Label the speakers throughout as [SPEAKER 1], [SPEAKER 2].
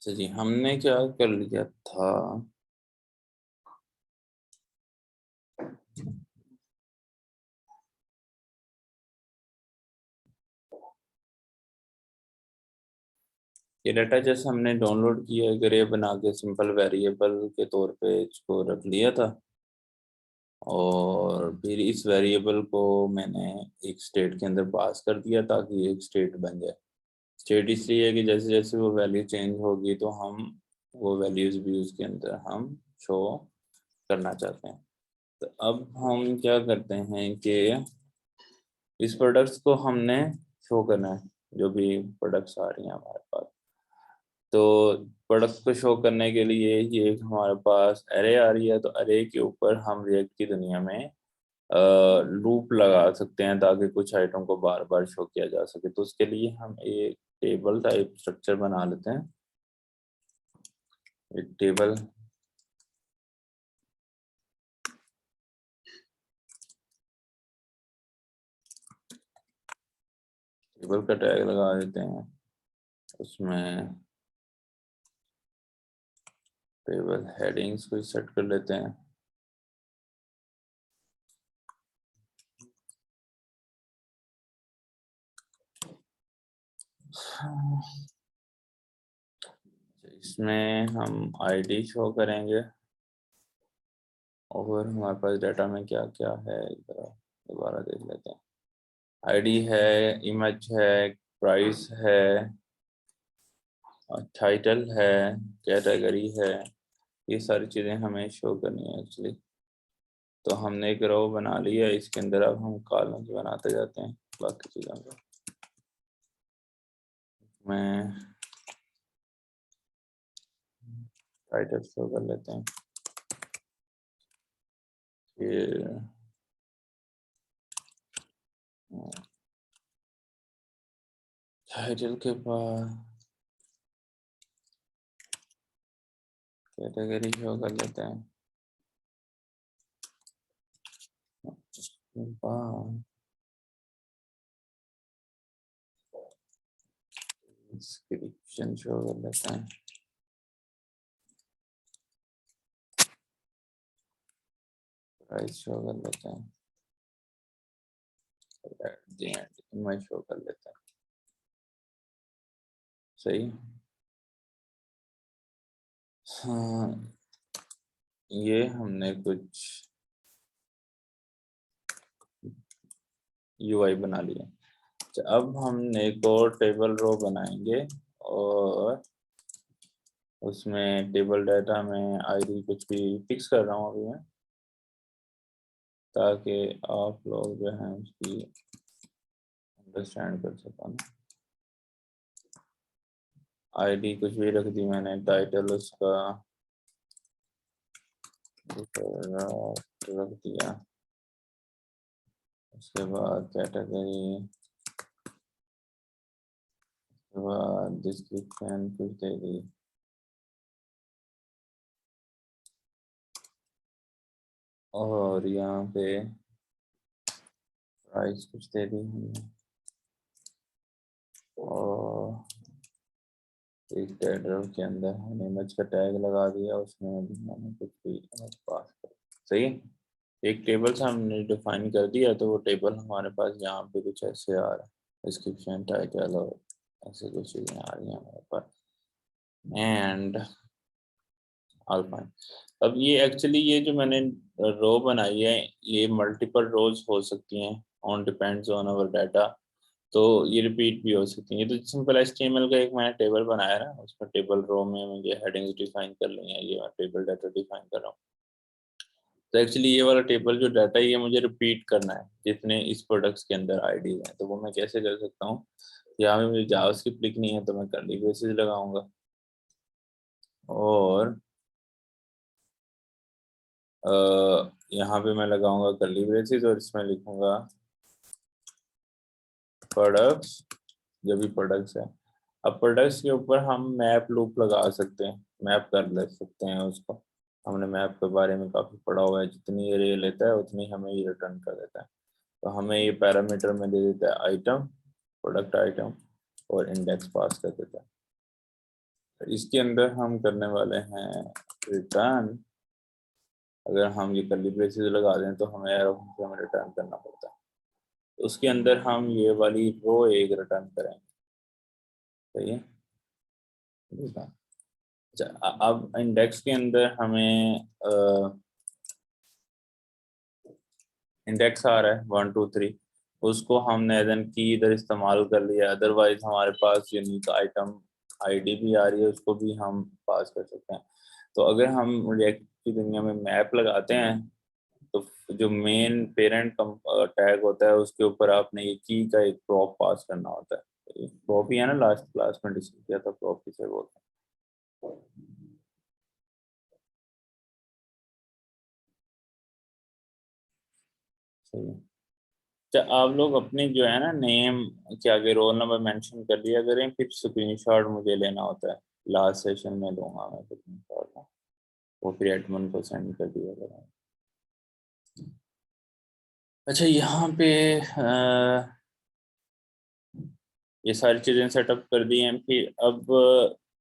[SPEAKER 1] अच्छा जी, हमने क्या कर लिया था, ये डाटा जैसे हमने डाउनलोड किया अगर ये बना के सिंपल वेरिएबल के तौर पे इसको रख लिया था, और फिर इस वेरिएबल को मैंने एक स्टेट के अंदर पास कर दिया ताकि एक स्टेट बन जाए। स्टेट इसलिए है कि जैसे जैसे वो वैल्यू चेंज होगी तो हम वो वैल्यूज भी उसके अंदर हम शो करना चाहते हैं। तो अब हम क्या करते हैं कि इस प्रोडक्ट्स को हमने शो करना है, जो भी प्रोडक्ट्स आ रही हैं हमारे पास। तो प्रोडक्ट्स को शो करने के लिए ये हमारे पास एरे आ रही है, तो एरे के ऊपर हम रिएक्ट की दुनिया में लूप लगा सकते हैं ताकि कुछ आइटम को बार बार शो किया जा सके। तो उसके लिए हम एक टेबल टाइप स्ट्रक्चर बना लेते हैं। एक टेबल टेबल का टैग लगा देते हैं, उसमें टेबल हेडिंग्स को सेट कर लेते हैं। इसमें हम आईडी शो करेंगे, और हमारे पास डाटा में क्या क्या है इधर दोबारा देख लेते हैं। आईडी है, इमेज है, प्राइस है, टाइटल है, कैटेगरी है, ये सारी चीज़ें हमें शो करनी है एक्चुअली। तो हमने एक रो बना लिया, इसके अंदर अब हम कॉलम्स बनाते जाते हैं बाकी चीज़ों को। मैं टाइटल शो कर लेते हैं, फिर टाइटल के बाद कैटेगरी शो कर लेते हैं, उसके बाद डिस्क्रिप्शन शो कर लेते हैं, प्राइस शो कर लेते हैं, इमेज शो कर लेते हैं। सही। हाँ, ये हमने कुछ यूआई बना लिया। अच्छा, अब हम एक और टेबल रो बनाएंगे, और उसमें टेबल डाटा में आईडी कुछ भी फिक्स कर रहा हूँ अभी मैं, ताकि आप लोग जो हैं उसकी अंडरस्टैंड कर सको ना। आईडी कुछ भी रख दी मैंने, टाइटल उसका रख दिया, उसके बाद कैटेगरी, उसके बाद डिस्क्रिप्शन कुछ दे दी, और यहाँ पे प्राइस कुछ दे दी हमने, और एक टैग के अंदर हमने इमेज का टैग लगा दिया, उसमें भी मैंने कुछ भी इमेज पास कर। सही है। एक टेबल से हमने डिफाइन कर दिया, तो वो टेबल हमारे पास यहाँ पे कुछ ऐसे आ रहा है, डिस्क्रिप्शन टाइटल और ऐसे कुछ चीज़ें आ रही हैं हमारे पास, एंड ऑल फाइन। अब ये एक्चुअली ये जो मैंने रो बनाई है, ये मल्टीपल रोज हो सकती हैं on depends on our data, तो ये रिपीट भी हो सकती है। ये तो सिंपल एचटीएमएल का एक मैंने टेबल बनाया ना, उसमें टेबल रो में मुझे हेडिंग्स डिफाइन कर ली है, ये मैं टेबल डाटा डिफाइन कर रहा हूँ। तो एक्चुअली ये वाला टेबल जो डाटा है ये मुझे रिपीट करना है जितने इस प्रोडक्ट्स के अंदर आईडी हैं। तो वो मैं कैसे कर सकता हूँ, यहाँ पे मुझे जावास्क्रिप्ट लिखनी है तो मैं कर्ली ब्रेसेस लगाऊंगा, और यहाँ पे मैं लगाऊंगा कर्ली ब्रेसेस, और इसमें लिखूंगा प्रोडक्ट्स, जो भी प्रोडक्ट्स है। अब प्रोडक्ट्स के ऊपर हम मैप लूप लगा सकते हैं, मैप कर ले सकते हैं उसको। हमने मैप के बारे में काफ़ी पढ़ा हुआ है, जितनी एरे लेता है उतनी हमें ये रिटर्न कर देता है। तो हमें ये पैरामीटर में दे देता है आइटम, प्रोडक्ट आइटम, और इंडेक्स पास कर देता है। इसके अंदर हम करने वाले हैं रिटर्न। अगर हम ये कर्ली ब्रेसेस लगा दें तो हमें एरो से हमें रिटर्न करना पड़ता है। तो उसके अंदर हम ये वाली रो एक रिटर्न करेंगे। सही है। अच्छा, अब इंडेक्स के अंदर हमें इंडेक्स आ रहा है 1 2 3, उसको हमने एजन की इधर इस्तेमाल कर लिया। अदरवाइज हमारे पास यूनिक आइटम आईडी भी आ रही है, उसको भी हम पास कर सकते हैं। तो अगर हम रिएक्ट की दुनिया में मैप लगाते हैं तो जो मेन पेरेंट टैग होता है उसके ऊपर आपने ये की का एक प्रॉप पास करना होता है। प्रॉप ही है ना, लास्ट क्लास में डिस्कस किया था प्रॉप किसे बोलते हैं। सही है। अच्छा, आप लोग अपने जो है ना नेम के आगे रोल नंबर मेंशन कर दिया करें, फिर स्क्रीनशॉट मुझे लेना होता है। लास्ट सेशन में दूंगा मैं स्क्रीनशॉट, वो फिर एडमिन को सेंड कर दिया करें। अच्छा, यहाँ पे ये सारी चीज़ें सेटअप कर दी हैं। फिर अब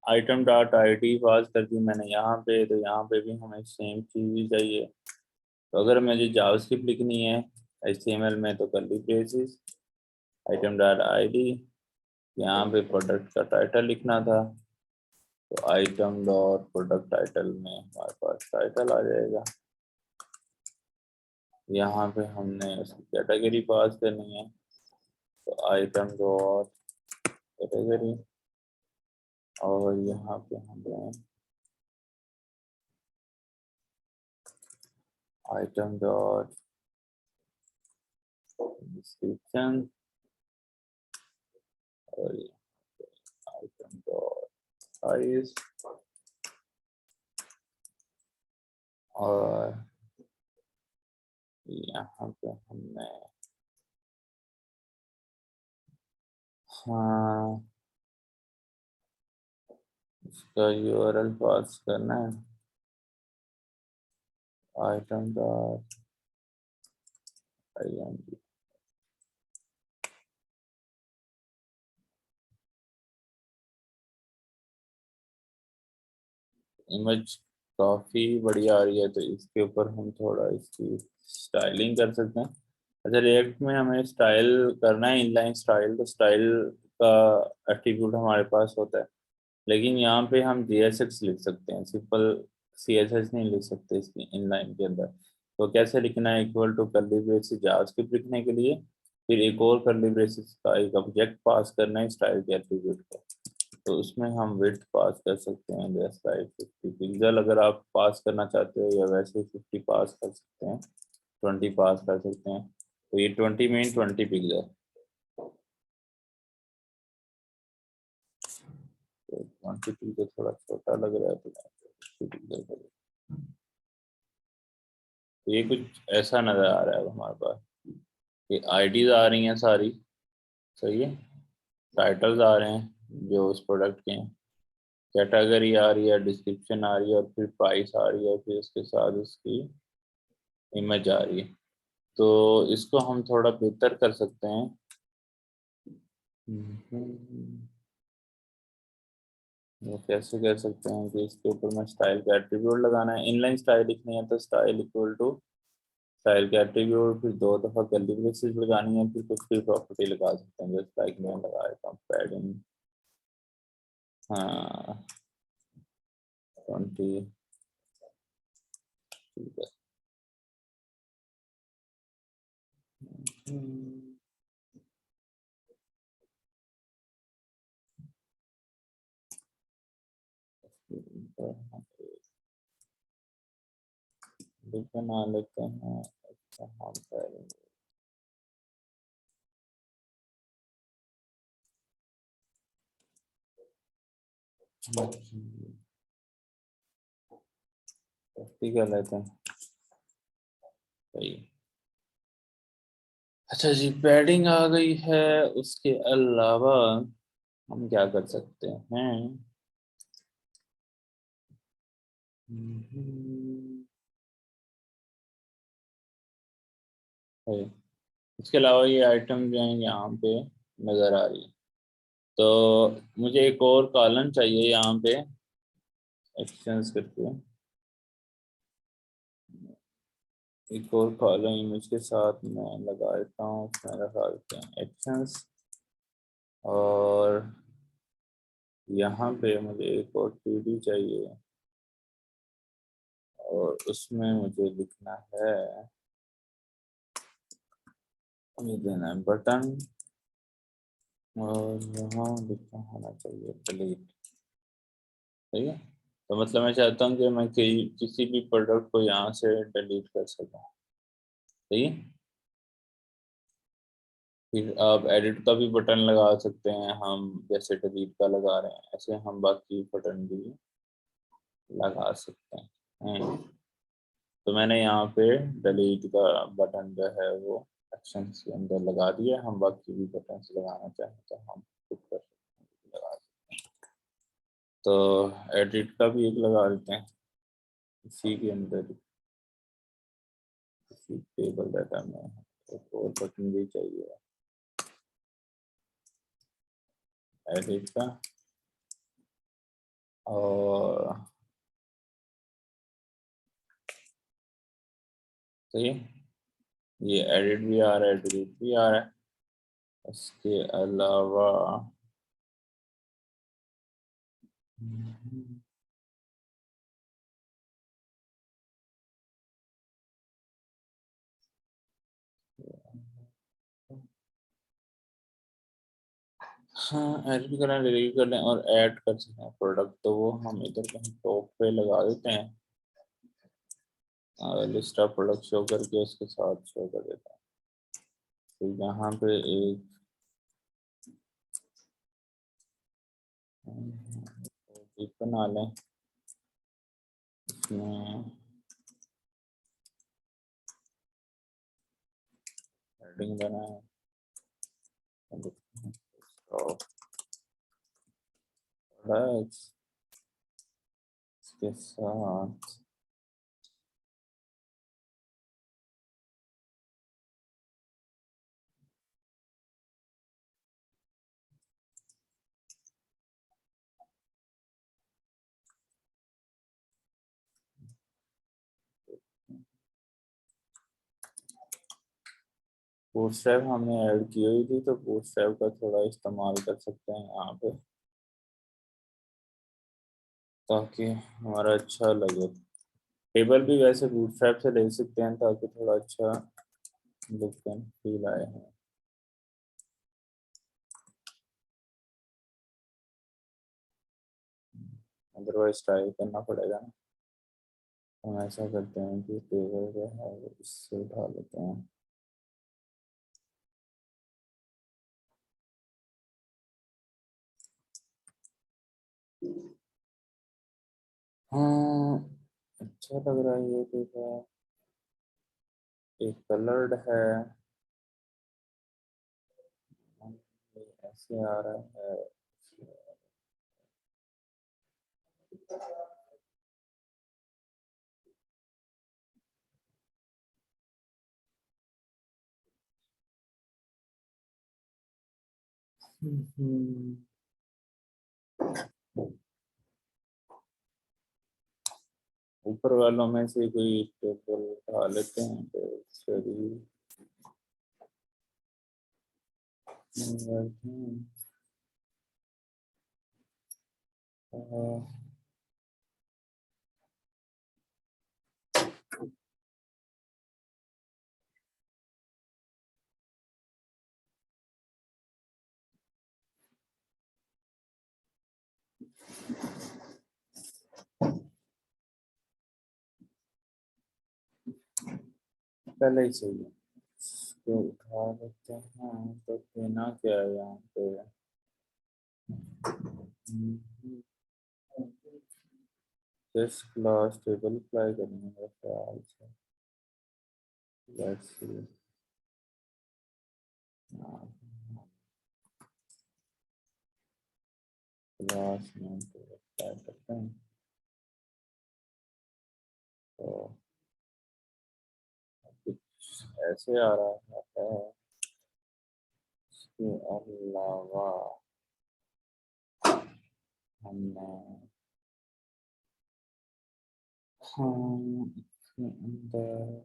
[SPEAKER 1] आइटम डॉट आई डी पास कर दी मैंने यहाँ पे, तो यहाँ पे भी हमें सेम चीज़ ही चाहिए। तो अगर मुझे जावास्क्रिप्ट लिखनी है HTML में तो curly braces item dot I D, यहाँ पे प्रोडक्ट का टाइटल लिखना था तो आइटम डॉट प्रोडक्ट टाइटल में हमारे पास टाइटल आ जाएगा। यहाँ पे हमने उसकी कैटेगरी पास करनी है तो आइटम डॉट कैटेगरी, और यहाँ पे हमें आइटम डॉट डिस्क्रिप्शन और आइटम डॉट साइज, और यहाँ पे हमने हाँ इसका URL पास करना है आइटम डॉट IMG। इमेज काफ़ी बढ़िया आ रही है तो इसके ऊपर हम थोड़ा इसकी स्टाइलिंग कर सकते हैं। अच्छा, रिएक्ट में हमें स्टाइल करना है इनलाइन स्टाइल, तो स्टाइल का एट्रीब्यूट हमारे पास होता है, लेकिन यहाँ पे हम JSX लिख सकते हैं, सिंपल CSS नहीं लिख सकते इसकी इनलाइन के अंदर। तो कैसे लिखना है, equal to curly braces JavaScript लिखने के लिए, फिर एक और कर्ली ब्रेसेस का एक ऑब्जेक्ट पास करना है स्टाइल के एट्रीब्यूट का। तो उसमें हम विड्थ पास कर सकते हैं जस्ट लाइक 50 पिक्सल अगर आप पास करना चाहते हो, या वैसे ही 50 पास कर सकते हैं, 20 पास कर सकते हैं। तो ये 20 में 20 पिक्सल, तो 20 पिक्सल थोड़ा छोटा लग रहा है तो 50 पिक्सल कर। तो ये कुछ ऐसा नज़र आ रहा है अब हमारे पास, ये आईडीज आ रही हैं सारी। सही है। टाइटल्स आ रहे हैं जो उस प्रोडक्ट के हैं, कैटेगरी आ रही है, डिस्क्रिप्शन आ रही है, और फिर प्राइस आ रही है, फिर उसके साथ उसकी इमेज आ रही है। तो इसको हम थोड़ा बेहतर कर सकते हैं। वो कैसे कर सकते हैं कि इसके ऊपर में स्टाइल का एट्रीब्यूट लगाना है, इनलाइन स्टाइल लिखनी है तो स्टाइल इक्वल टू स्टाइल का एट्रीब्यूट, फिर 2 दफ़ा कर्ली ब्रेसेस लगानी है, फिर कुछ भी प्रॉपर्टी लगा सकते हैं जैसे लाइक मैं लगा देता हूँ पैडिंग, हाँ 20, ठीक है। बना लेते हैं। अच्छा, हम करेंगे कर लेते हैं। सही। अच्छा जी, पैडिंग आ गई है। उसके अलावा हम क्या कर सकते हैं, है। इसके अलावा ये आइटम जो है यहाँ पे नज़र आ रही है, तो मुझे एक और कॉलम चाहिए यहाँ पे एक्सचेंज करके एक और कॉलम इमेज के साथ मैं लगा देता हूँ, उसमें लगा देते हैं एक्शंस। और यहाँ पे मुझे एक और 2D चाहिए और उसमें मुझे लिखना है, ये देना है बटन और यहाँ लिखना होना चाहिए डिलीट। ठीक है, तो मतलब मैं चाहता हूँ कि मैं किसी भी प्रोडक्ट को यहाँ से डिलीट कर सकूँ। सही है, फिर आप एडिट का भी बटन लगा सकते हैं हम, जैसे डिलीट का लगा रहे हैं ऐसे हम बाकी बटन भी लगा सकते हैं। तो मैंने यहाँ पे डिलीट का बटन जो है वो एक्शन के अंदर लगा दिया। हम बाकी भी बटन लगाना चाहें तो हम खुद कर सकते हैं, लगा सकते हैं। तो एडिट का भी एक लगा देते हैं इसी के अंदर, इसी टेबल डाटा में एक और बटन भी चाहिए एडिट का। और सही है, ये एडिट भी आ रहा है, डिलीट भी आ रहा है। इसके अलावा हाँ, एडिट करना, डिलीट कर लें और ऐड कर सकते हैं प्रोडक्ट, तो वो हम इधर कहीं टॉप पे लगा देते हैं। लिस्ट ऑफ प्रोडक्ट शो करके उसके साथ शो कर देता है। तो यहाँ पे एक बना लें, इसमें हेडिंग बनाए प्रोडक्ट्स, इसके साथ बूटस्ट्रैप हमने ऐड की हुई थी, तो बूटस्ट्रैप का थोड़ा इस्तेमाल कर सकते हैं यहाँ पे, ताकि हमारा अच्छा लगे। टेबल भी वैसे बूटस्ट्रैप से ले सकते हैं ताकि थोड़ा अच्छा लुक एंड फील आए हैं। अदरवाइज ट्राई करना पड़ेगा ना। हम ऐसा करते हैं कि टेबल जो है वो इससे उठा लेते हैं। हाँ, अच्छा लग रहा है ये टेबल, एक कलर्ड है, ये ऐसे आ रहा है। हम्म, ऊपर वालों में से कोई टेबल उठा लेते हैं तो चलिए। पहले ही चाहिए, इसको उठा लेते हैं। तो देना क्या है यहाँ पे, जस्ट क्लास टेबल अप्लाई करनी है मेरे ख्याल से। लेट्स सी, क्लास में अप्लाई करते हैं। तो कुछ ऐसे आ रहा है। इसके अलावा हमने हाँ इसके अंदर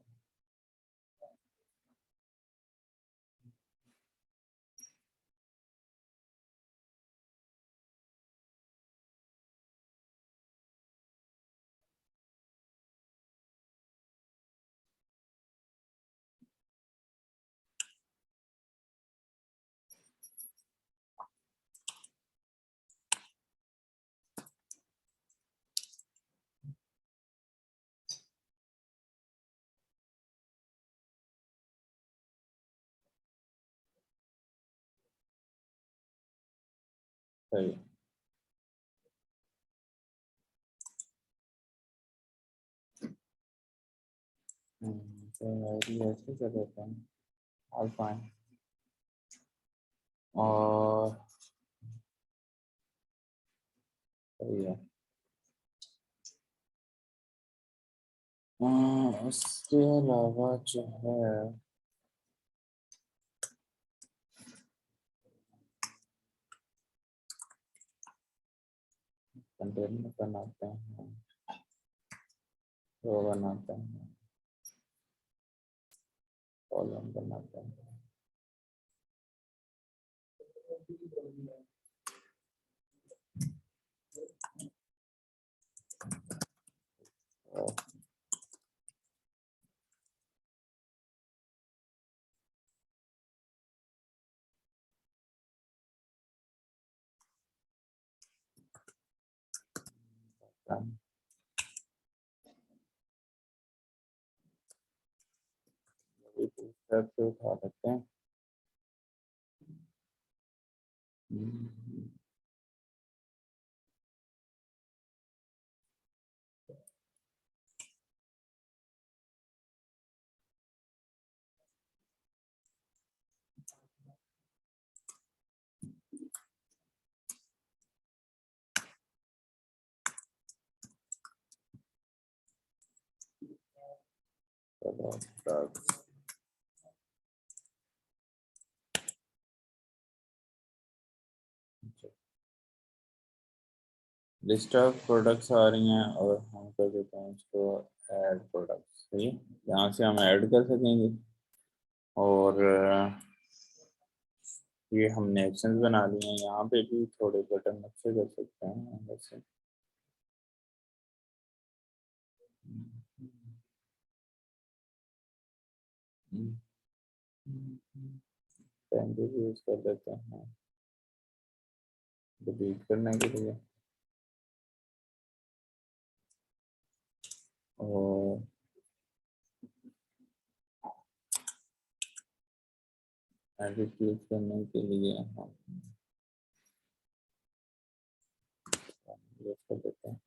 [SPEAKER 1] सही तो आईडी ऐसे कर देते हैं ऑल फाइन और सही है। उसके अलावा जो है कंटेनर बनाते हैं, रो बनाते हैं, कॉलम बनाते हैं। और स्टेप से उठा सकते हैं। लिस्ट ऑफ प्रोडक्ट्स आ रही हैं और हम कर देते हैं इसको ऐड प्रोडक्ट्स। सही है, यहाँ से हम ऐड कर सकेंगे और ये हमने एक्शंस बना लिए हैं। यहाँ पे भी थोड़े बटन अच्छे कर सकते हैं वैसे। पेन भी यूज कर देते हैं डिलीट करने के लिए और एडिट यूज करने के लिए हम यूज कर देते हैं।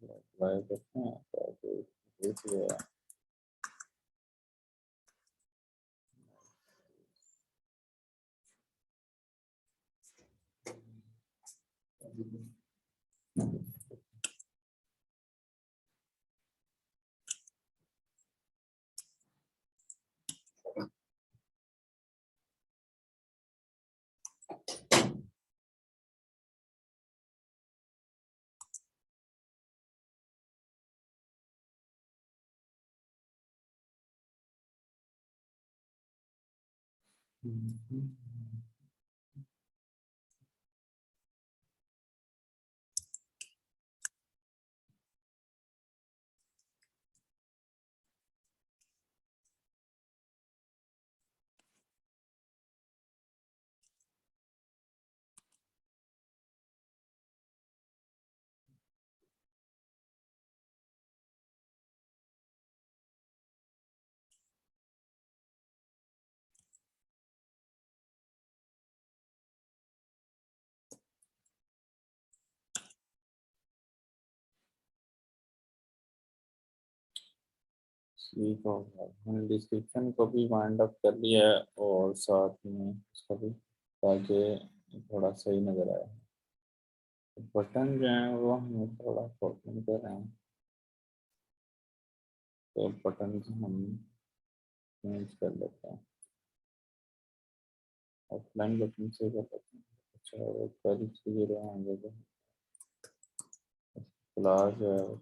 [SPEAKER 1] अप्लाई करते हैं तो देखिए ठीक हो गया। हमने डिस्क्रिप्शन को भी वाइंड अप कर लिया है और साथ में इसका भी, ताकि थोड़ा सही नज़र आए। बटन जो है वो हमें थोड़ा प्रॉब्लम कर रहे हैं, तो बटन हम चेंज कर लेते हैं, ऑफलाइन बटन से कर लेते हैं। अच्छा, वो कल से रहेंगे जो क्लास जो है वो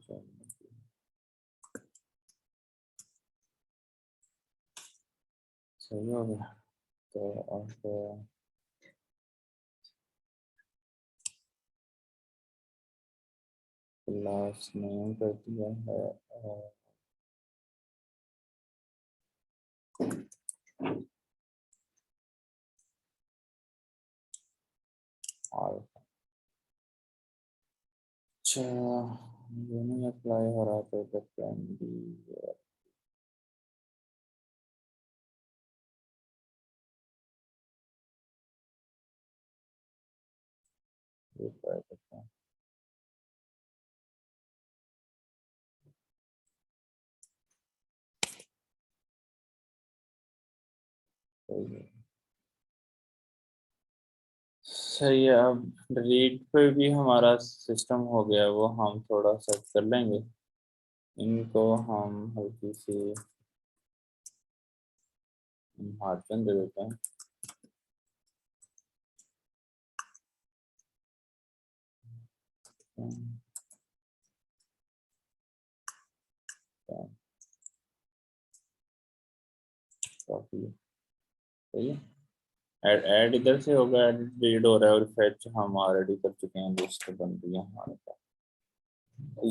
[SPEAKER 1] सही हो गया। तो अब क्लास नेम कर दिया है और अच्छा, ये नहीं अप्लाई हो रहा तो प्लान बी ये ट्राई करते हैं। सही है। अब डिलीट पे भी हमारा सिस्टम हो गया, वो हम थोड़ा सेट कर लेंगे। इनको हम हल्की सी मार्जिन दे देते हैं। काफी सही है। ऐड ऐड इधर से होगा, एडिट रीड हो रहा है और फैच हम ऑलरेडी कर चुके हैं, लिस्ट बन रही है हमारे पास।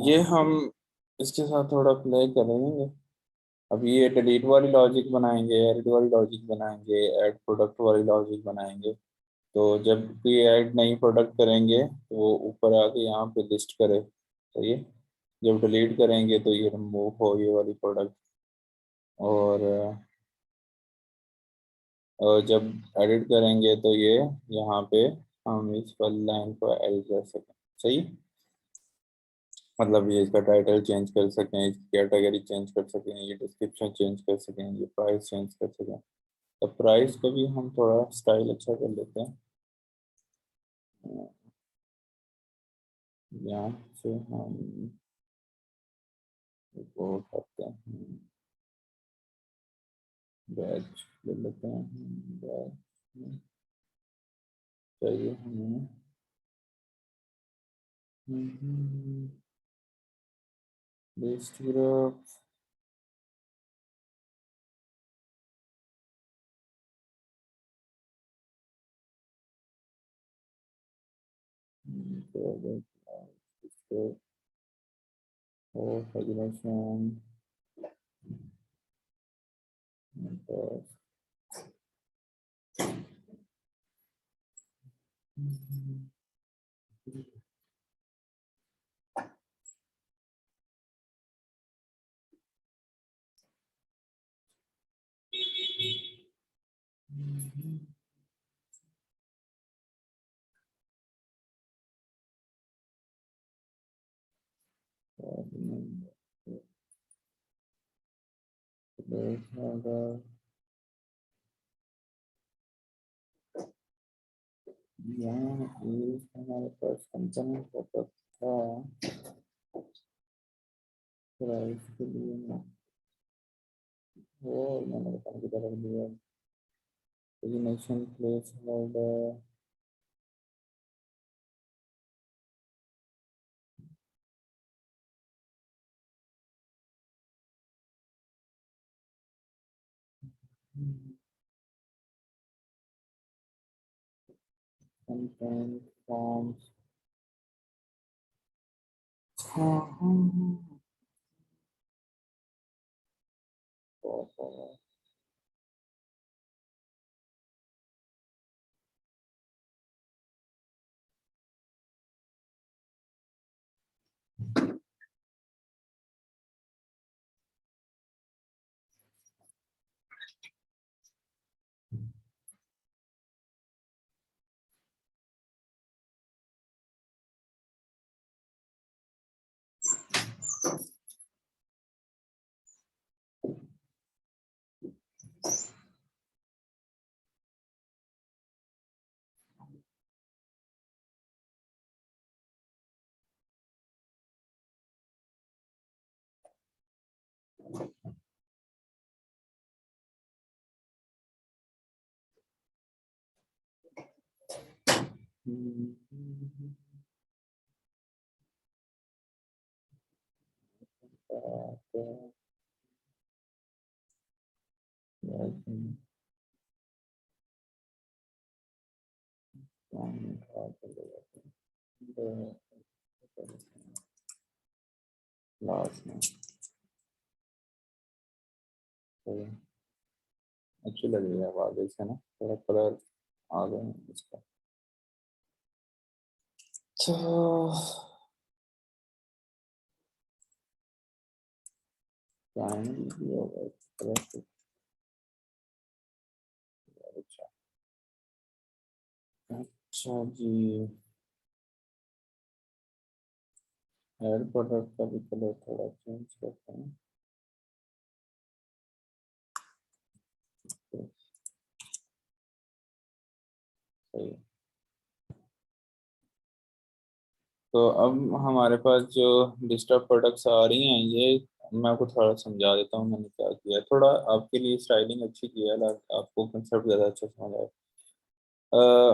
[SPEAKER 1] ये हम इसके साथ थोड़ा प्ले करेंगे। अब ये डिलीट वाली लॉजिक बनाएंगे, एडिट वाली लॉजिक बनाएंगे, ऐड प्रोडक्ट वाली लॉजिक बनाएंगे। तो जब भी ऐड नई प्रोडक्ट करेंगे तो वो ऊपर आके यहाँ पे लिस्ट करे, सही है। जब डिलीट करेंगे तो ये रिमूव हो ये वाली प्रोडक्ट। और जब एडिट करेंगे तो ये यहाँ पे हम इस वाली लाइन को एडिट कर सकें, सही। मतलब ये इसका टाइटल चेंज कर सकें, इसकी कैटेगरी चेंज कर सकें, ये डिस्क्रिप्शन चेंज कर सकें, ये प्राइस चेंज कर सकें। तो प्राइस को भी हम थोड़ा स्टाइल अच्छा कर लेते हैं। यहाँ से हम वो करते हैं, बैच ले लेते हैं, बैच चाहिए हमें। लिस्ट ग्रुप regulation यहाँ हमारे पास कंपनी का था प्राइस के लिए ना, वो मैंने बता के रख दिया। Designation place holder content forms. Last में अच्छी लग रही है आवाज इससे ना, थोड़ा कलर आ गए हैं इसका। तो प्राइमरी भी होगा कलर तो। अच्छा अच्छा जी, हेयर प्रोडक्ट का भी कलर थोड़ा चेंज करते हैं। तो सही है। तो अब हमारे पास जो लिस्ट ऑफ प्रोडक्ट्स आ रही हैं, ये मैं आपको थोड़ा समझा देता हूँ मैंने क्या किया है। थोड़ा आपके लिए स्टाइलिंग अच्छी की है, आपको कंसेप्ट ज़्यादा अच्छा समझ आए।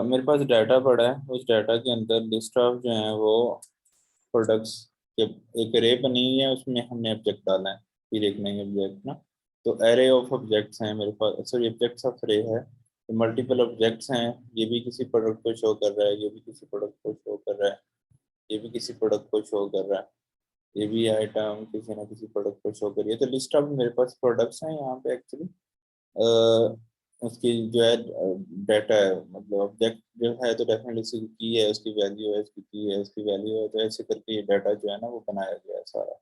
[SPEAKER 1] मेरे पास डाटा पड़ा है, उस डाटा के अंदर लिस्ट ऑफ जो है वो प्रोडक्ट्स के एक अरे बनी हुई है, उसमें हमने ऑब्जेक्ट डाला है, फिर एक नई ऑब्जेक्ट ना। तो एरे ऑफ ऑब्जेक्ट्स हैं मेरे पास, सॉरी ऑब्जेक्ट्स ऑफ अरे है, तो मल्टीपल ऑब्जेक्ट्स हैं। ये भी किसी प्रोडक्ट को शो कर रहा है, ये भी किसी प्रोडक्ट को शो कर रहा है, ये भी किसी प्रोडक्ट को शो कर रहा है, ये भी आइटम किसी ना किसी प्रोडक्ट को शो करिए। तो लिस्ट ऑफ मेरे पास प्रोडक्ट्स हैं यहाँ पे एक्चुअली। उसकी जो है डाटा है, मतलब ऑब्जेक्ट जो है तो डेफिनेटली उसकी की है, उसकी वैल्यू है, उसकी की है, उसकी वैल्यू है, तो ऐसे करके ये डाटा जो है ना वो बनाया गया है सारा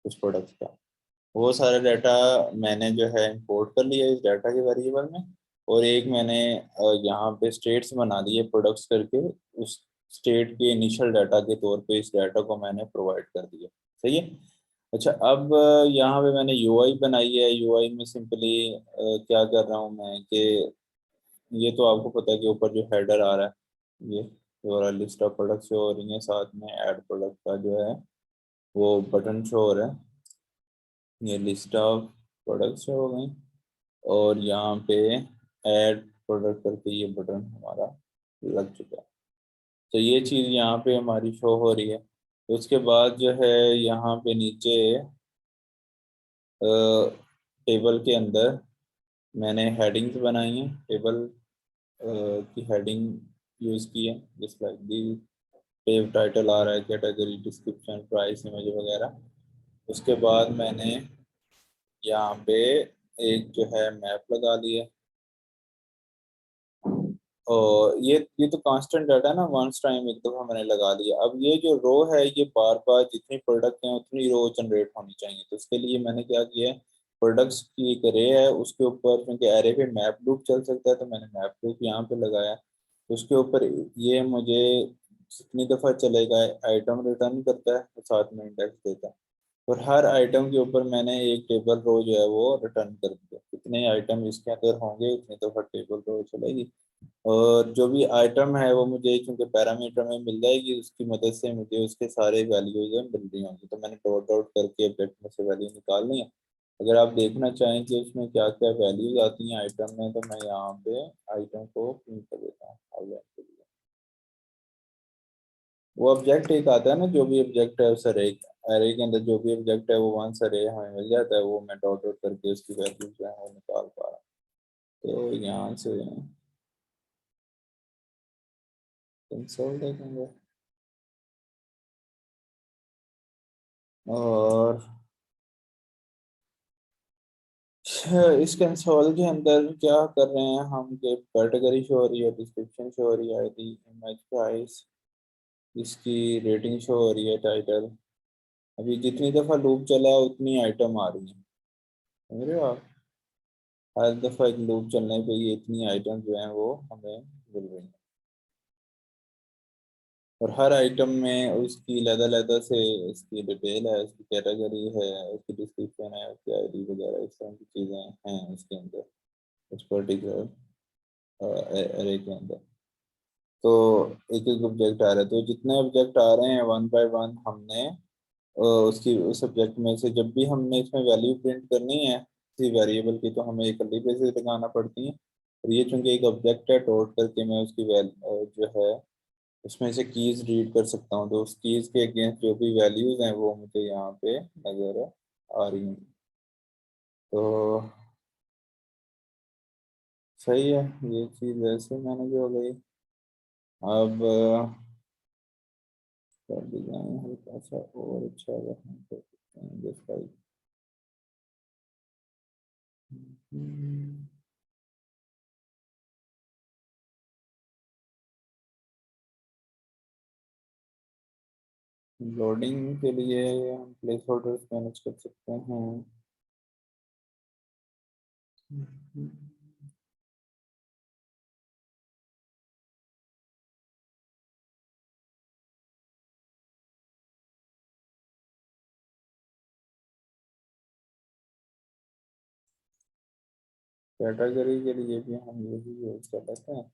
[SPEAKER 1] उस प्रोडक्ट का। वो सारा डाटा मैंने जो है इंपोर्ट कर लिया इस डाटा के वेरिएबल में, और एक मैंने यहाँ पे स्टेट्स बना दिए प्रोडक्ट्स करके, उस स्टेट के इनिशियल डाटा के तौर पे इस डाटा को मैंने प्रोवाइड कर दिया। सही है। अच्छा, अब यहाँ पे मैंने यूआई बनाई है। यूआई में सिंपली क्या कर रहा हूँ मैं कि ये तो आपको पता है कि ऊपर जो हेडर आ रहा है, ये लिस्ट ऑफ प्रोडक्ट शो हो रही है, साथ में ऐड प्रोडक्ट का जो है वो बटन शो हो रहा है। ये लिस्ट ऑफ प्रोडक्ट्स हो गई, और यहाँ पे ऐड प्रोडक्ट करके ये बटन हमारा लग चुका है। तो ये चीज़ यहाँ पे हमारी शो हो रही है। उसके बाद जो है यहाँ पे नीचे टेबल के अंदर मैंने हेडिंग्स बनाई हैं, टेबल की हेडिंग यूज़ की है, जिस लाइक दी पेज टाइटल आ रहा है, कैटेगरी, डिस्क्रिप्शन, प्राइस, इमेज वगैरह। उसके बाद मैंने यहाँ पे एक जो है मैप लगा लिया, और ये तो कांस्टेंट डाटा है ना, वंस टाइम एक दफा मैंने लगा दिया। अब ये जो रो है, ये बार बार जितनी प्रोडक्ट हैं उतनी रो जनरेट होनी चाहिए। तो इसके लिए मैंने क्या किया है, प्रोडक्ट्स की एक अरे है, उसके ऊपर क्योंकि अरे पे मैप लूप चल सकता है, तो मैंने मैप लूप यहाँ पे लगाया। उसके ऊपर ये मुझे जितनी दफा चलेगा आइटम रिटर्न करता है, तो साथ में इंडेक्स देता है। और हर आइटम के ऊपर मैंने एक टेबल रो जो है वो रिटर्न कर दिया, कितने आइटम इसके अंदर होंगे उतनी दफा टेबल रो चलेगी। और जो भी आइटम है वो मुझे चूंकि पैरामीटर में मिल जाएगी, उसकी मदद से मुझे उसके सारे वैल्यूज मिल रही होंगी। तो मैंने डॉट डॉट करके ऑब्जेक्ट में से वैल्यू निकालनी है। अगर आप देखना चाहें कि उसमें क्या क्या वैल्यूज आती हैं आइटम में, तो मैं यहाँ पे आइटम को प्रिंट कर देता हूँ highlight के लिए। वो ऑब्जेक्ट एक आता है ना, जो भी ऑब्जेक्ट है उस अरे के अंदर जो भी ऑब्जेक्ट है वो वंस अरे हमें मिल जाता है, वो मैं डॉट डॉट करके उसकी वैल्यू जो है वो निकाल पा रहा हूँ। तो यहाँ से कंसोल देखेंगे, और इस कंसोल के अंदर क्या कर रहे हैं हम कि कैटेगरी शो हो रही है, डिस्क्रिप्शन शो हो रही है, आईडी, इमेज, प्राइस, इसकी रेटिंग शो हो रही है, टाइटल। अभी जितनी दफ़ा लूप चला है उतनी आइटम आ रही है, समझ रहे हो आप। हर दफ़ा एक लूप चलने पे ये इतनी आइटम जो है वो हमें मिल रही हैं, और हर आइटम में उसकी लदा से उसकी डिटेल है, उसकी कैटेगरी है, उसकी डिस्क्रिप्शन है, उसकी आईडी वगैरह इस तरह की चीज़ें हैं उसके अंदर, उस पर्टिकुलर अरे के अंदर। तो एक एक ऑब्जेक्ट आ रहा है, तो जितने ऑब्जेक्ट आ रहे हैं वन बाय वन हमने उसकी उस ऑब्जेक्ट में से, जब भी हमने इसमें वैल्यू प्रिंट करनी है किसी वेरिएबल की, तो हमें एक कर्ली ब्रेसेस लगाना पड़ती है। और ये चूंकि एक ऑब्जेक्ट है, डॉट करके मैं उसकी वैल्यू जो है उसमें से कीज रीड कर सकता हूँ, तो उस कीज के अगेंस्ट जो भी वैल्यूज हैं वो मुझे यहाँ पे नजर आ रही हैं। तो सही है, ये चीज़ वैसे मैनेज हो गई। अब कर डिजाइन हल्का सा और अच्छा अगर हम कर सकते हैं जस्ट लाइक लोडिंग के लिए हम प्लेस होल्डर्स मैनेज कर सकते हैं। कैटेगरी के लिए भी हम यही यूज कर लेते हैं।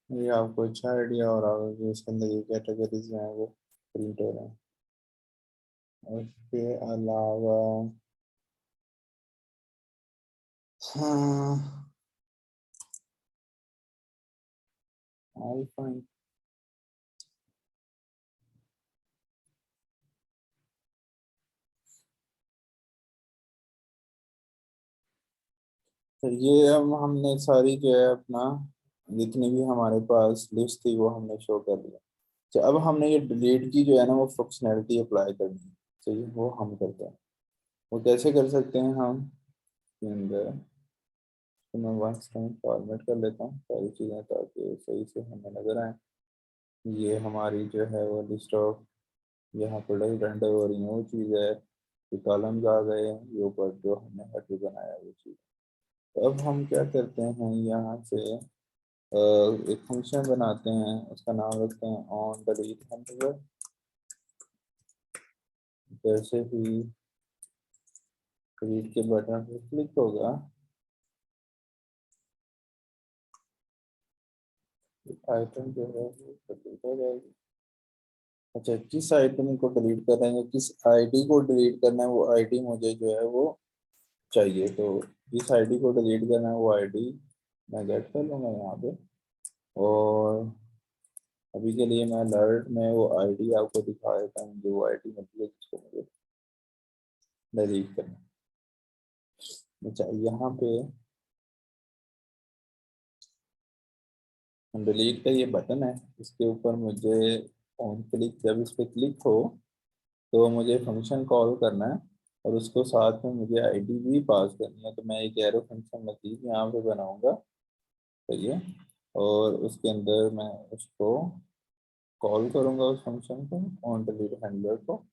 [SPEAKER 1] ये आपको अच्छा आइडिया हो रहा होगा कि इसके अंदर ये कैटेगरीज हैं वो प्रिंट हो रहे हैं। उसके अलावा हाँ, आई फाइन। तो ये हम हमने सारी जो है अपना जितनी भी हमारे पास लिस्ट थी वो हमने शो कर दिया। तो अब हमने ये डिलीट की जो है ना वो फंक्शनैलिटी अप्लाई करनी है। तो ये वो हम करते हैं। वो कैसे कर सकते हैं हम इसके अंदर, तो मैं वंस टाइम फॉर्मेट कर लेता हूँ सारी चीज़ें ताकि सही से हमें नजर आए। ये हमारी जो है वो लिस्ट ऑफ यहाँ प्रोडक्ट रेंडर हो रही है वो चीज़ है। ये कॉलम्स आ गए हैं, ये ऊपर जो हमने हेडर बनाया वो चीज़। तो अब हम क्या करते हैं यहाँ से एक फंक्शन बनाते हैं, उसका नाम रखते हैं ऑन डिलीट हैंडलर। जैसे ही डिलीट के बटन पर क्लिक होगा आइटम जो है वो डिलीट हो जाएगी। अच्छा, किस आइटम को डिलीट कर रहे हैं, किस आईडी को डिलीट करना है, वो आईडी मुझे जो है वो चाहिए। तो जिस आईडी को डिलीट करना है वो आईडी मैं गेट कर लूँगा यहाँ पे। और अभी के लिए मैं अलर्ट में वो आईडी आपको दिखा देता हूँ, जो आईडी मतलब जिसको मुझे डिलीट करना है। अच्छा, यहाँ पे डिलीट का ये बटन है, इसके ऊपर मुझे ऑन क्लिक, जब इस पर क्लिक हो तो मुझे फंक्शन कॉल करना है और उसको साथ में मुझे आईडी भी पास करनी है। तो मैं एक एरो फंक्शन मजीद यहाँ पे बनाऊंगा, सही है। और उसके अंदर मैं उसको कॉल करूंगा उस फंक्शन को, ऑन डिलीट हैंडलर को।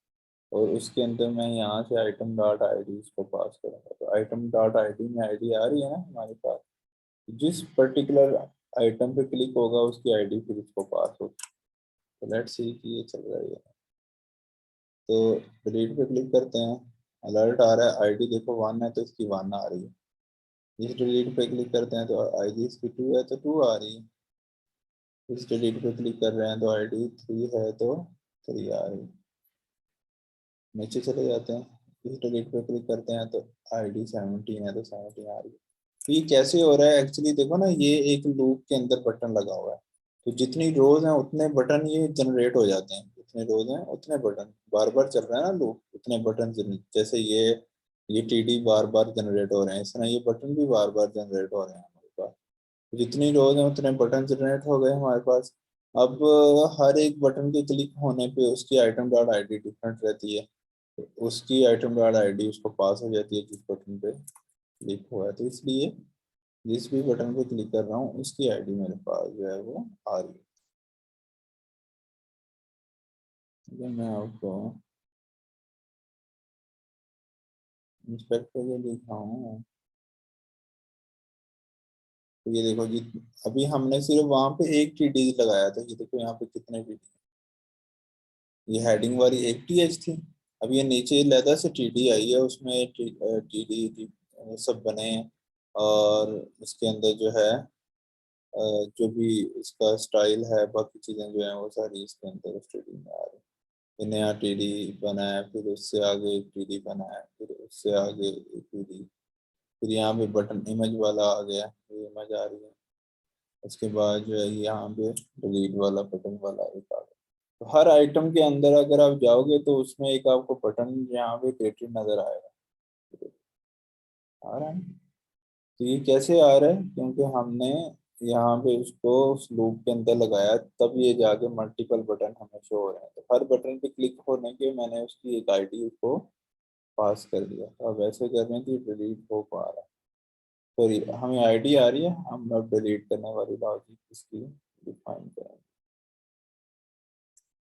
[SPEAKER 1] और उसके अंदर मैं यहाँ से आइटम डॉट आई डी इसको पास करूंगा। तो आइटम डॉट आई डी में आईडी आ रही है ना हमारे पास, जिस पर्टिकुलर आइटम पे क्लिक होगा उसकी आईडी फिर इसको पास होगी। तो लेट्स सी कि ये चल रहा है। तो डिलीट पे क्लिक करते हैं, अलर्ट आ रहा है, आईडी देखो 1 है तो इसकी 1 आ रही है। इस डिलीट पे क्लिक करते हैं तो आईडी इसकी 2 है तो 2 आ रही है। इस डिलीट पे क्लिक कर रहे हैं तो आईडी 3 है तो 3 आ रही है। नीचे चले जाते हैं, इस डिलीट पे क्लिक करते हैं तो आईडी 17 है तो 17 आ रही है। तो ये कैसे हो रहा है एक्चुअली, देखो ना ये एक लूप के अंदर बटन लगा हुआ है। तो जितनी रोज हैं उतने बटन ये जनरेट हो जाते हैं, जितने रोज हैं उतने बटन बार बार चल रहा है ना लूप, उतने बटन जैसे ये टीडी बार बार जनरेट हो रहे हैं, इस तरह ये बटन भी बार बार जनरेट हो रहे हैं हमारे पास। जितनी रोज हैं उतने बटन जनरेट हो गए हमारे पास। अब हर एक बटन के क्लिक होने पे उसकी item dot I D different रहती है। तो उसकी आइटम डॉट आई डी उसको पास हो जाती है जिस बटन पे क्लिक हुआ है। तो इसलिए जिस भी बटन पे क्लिक कर रहा हूँ उसकी आईडी मेरे पास जो है वो आ रही है। अगर मैं आपको इंस्पेक्ट करके दिखाऊँ तो ये देखो जी, अभी हमने सिर्फ वहां पे एक टीडी लगाया था, ये देखो यहाँ पे कितने टीडी, ये हेडिंग वाली एक टीएच थी, अब ये नीचे लैदा से टीडी आई है, उसमें टीडी सब बने हैं, और इसके अंदर जो है जो भी इसका स्टाइल है, बाकी चीज़ें जो हैं वो सारी इसके अंदर उस टीडी में आ रही है। फिर नया टीडी बना है, फिर उससे आगे एक टीडी बना है, फिर उससे आगे एक टीडी, फिर यहाँ पे बटन इमेज वाला आ गया, ये इमेज आ रही है। उसके बाद जो है यहाँ पे डिलीट वाला बटन वाला एक आ गया। तो हर आइटम के अंदर अगर आप जाओगे तो उसमें एक आपको बटन यहाँ पे क्रिएटेड नजर आएगा। आ रहा है? तो ये कैसे आ रहा है, क्योंकि हमने यहाँ पे उसको उस लूप के अंदर लगाया, तब ये जाके मल्टीपल बटन हमें शो हो रहे हैं। तो हर बटन पे क्लिक होने के मैंने उसकी एक आईडी उसको पास कर दिया। तो अब ऐसे कर रहे हैं कि डिलीट हो पा रहा है। सॉरी, हमें आईडी आ रही है, हम अब डिलीट करने वाली लॉजिक इसकी डिफाइन करेंगे।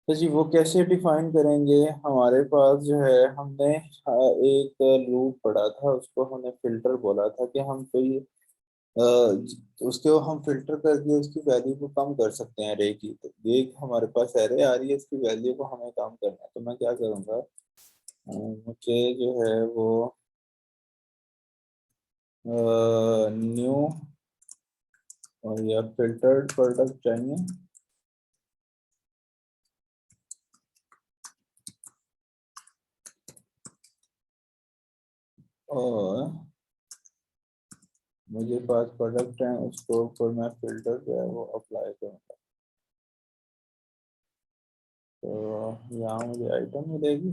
[SPEAKER 1] तो जी वो कैसे डिफाइन करेंगे, हमारे पास जो है हमने एक लूप पढ़ा था, उसको हमने फिल्टर बोला था कि हम कोई उसके हम फिल्टर करके उसकी वैल्यू को कम कर सकते हैं अरे की। तो ये हमारे पास एरे आ रही है, इसकी वैल्यू को हमें कम करना है। तो मैं क्या करूँगा, मुझे जो है वो न्यू या फिल्टर्ड प्रोडक्ट चाहिए, और मुझे पास प्रोडक्ट है, उसके ऊपर मैं फिल्टर जो है वो अप्लाई करूँगा। तो यहाँ मुझे आइटम मिलेगी,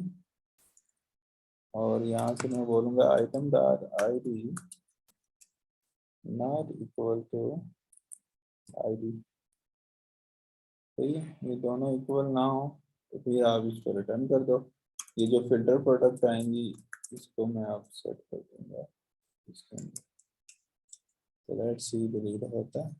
[SPEAKER 1] और यहाँ से मैं बोलूँगा item dot ID not equal to ID. ठीक है, ये दोनों इक्वल ना हो तो फिर आप इसको रिटर्न कर दो। ये जो फिल्टर प्रोडक्ट आएंगी इसको मैं आप सेट कर दूंगा इसके अंदर। तो लेट्स सी डिलीट होता है।